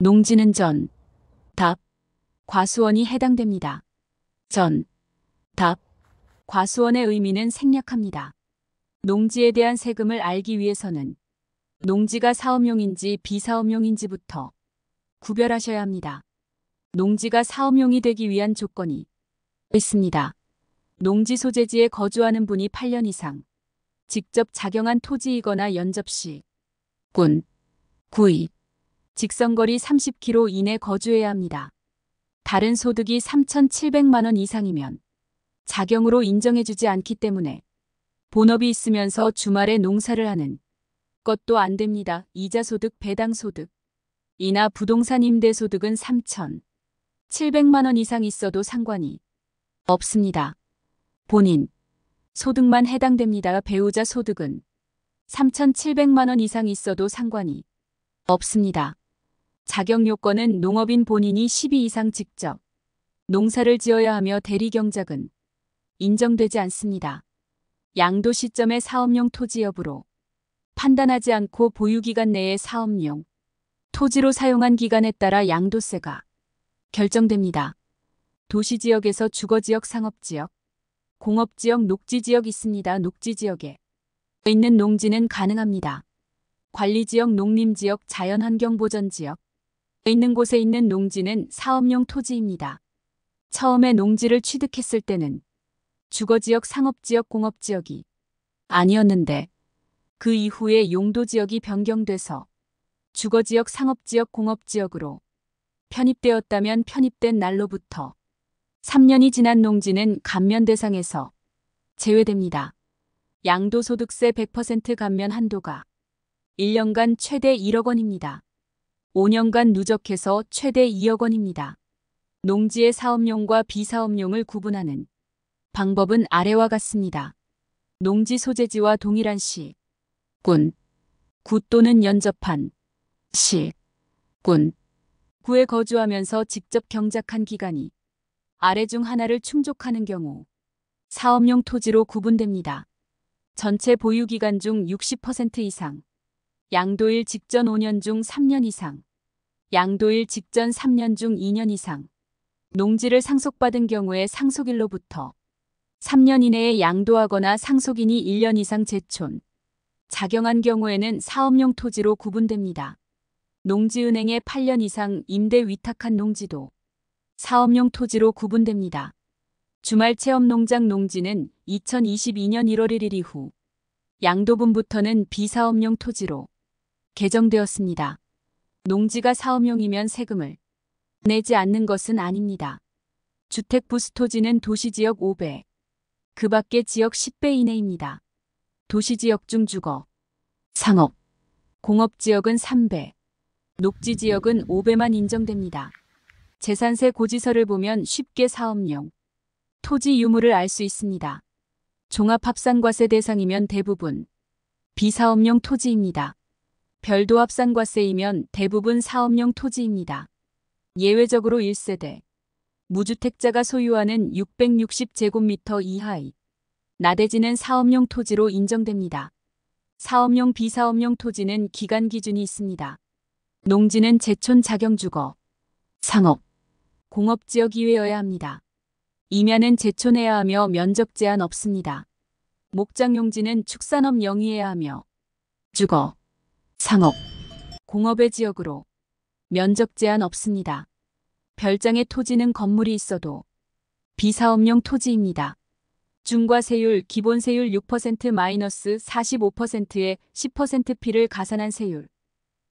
농지는 전, 답, 과수원이 해당됩니다. 전, 답, 과수원의 의미는 생략합니다. 농지에 대한 세금을 알기 위해서는 농지가 사업용인지 비사업용인지부터 구별하셔야 합니다. 농지가 사업용이 되기 위한 조건이 있습니다. 농지 소재지에 거주하는 분이 8년 이상, 직접 작용한 토지이거나 연접시, 군, 구입, 직선거리 30km 이내 거주해야 합니다. 다른 소득이 3,700만 원 이상이면 자경으로 인정해주지 않기 때문에 본업이 있으면서 주말에 농사를 하는 것도 안 됩니다. 이자소득, 배당소득, 이나 부동산 임대소득은 3,700만 원 이상 있어도 상관이 없습니다. 본인 소득만 해당됩니다. 배우자 소득은 3,700만 원 이상 있어도 상관이 없습니다. 자격 요건은 농업인 본인이 12 이상 직접 농사를 지어야 하며 대리경작은 인정되지 않습니다. 양도 시점의 사업용 토지 여부로 판단하지 않고 보유기간 내에 사업용 토지로 사용한 기간에 따라 양도세가 결정됩니다. 도시지역에서 주거지역, 상업지역, 공업지역, 녹지지역 있습니다. 녹지지역에 있는 농지는 가능합니다. 관리지역, 농림지역, 자연환경보전지역 있는 곳에 있는 농지는 사업용 토지입니다. 처음에 농지를 취득했을 때는 주거지역, 상업지역, 공업지역이 아니었는데 그 이후에 용도지역이 변경돼서 주거지역, 상업지역, 공업지역으로 편입되었다면 편입된 날로부터 3년이 지난 농지는 감면 대상에서 제외됩니다. 양도소득세 100% 감면 한도가 1년간 최대 1억 원입니다. 5년간 누적해서 최대 2억 원입니다. 농지의 사업용과 비사업용을 구분하는 방법은 아래와 같습니다. 농지 소재지와 동일한 시, 군, 구 또는 연접한 시, 군, 구에 거주하면서 직접 경작한 기간이 아래 중 하나를 충족하는 경우 사업용 토지로 구분됩니다. 전체 보유기간 중 60% 이상, 양도일 직전 5년 중 3년 이상, 양도일 직전 3년 중 2년 이상, 농지를 상속받은 경우에 상속일로부터 3년 이내에 양도하거나 상속인이 1년 이상 제촌, 작용한 경우에는 사업용 토지로 구분됩니다. 농지은행에 8년 이상 임대 위탁한 농지도 사업용 토지로 구분됩니다. 주말체험농장 농지는 2022년 1월 1일 이후 양도분부터는 비사업용 토지로 개정되었습니다. 농지가 사업용이면 세금을 내지 않는 것은 아닙니다. 주택 부수토지는 도시지역 5배, 그 밖의 지역 10배 이내입니다. 도시지역 중 주거, 상업, 공업지역은 3배, 녹지지역은 5배만 인정됩니다. 재산세 고지서를 보면 쉽게 사업용 토지 유무를 알 수 있습니다. 종합합산과세 대상이면 대부분 비사업용 토지입니다. 별도 합산과세이면 대부분 사업용 토지입니다. 예외적으로 1세대, 무주택자가 소유하는 660제곱미터 이하의 나대지는 사업용 토지로 인정됩니다. 사업용, 비사업용 토지는 기간 기준이 있습니다. 농지는 제촌 자경주거, 상업, 공업지역 이외여야 합니다. 임야는 제촌해야 하며 면적 제한 없습니다. 목장용지는 축산업 영위해야 하며 주거, 상업, 공업의 지역으로 면적 제한 없습니다. 별장의 토지는 건물이 있어도 비사업용 토지입니다. 중과세율, 기본세율 6%-45%에 10% 피를 가산한 세율.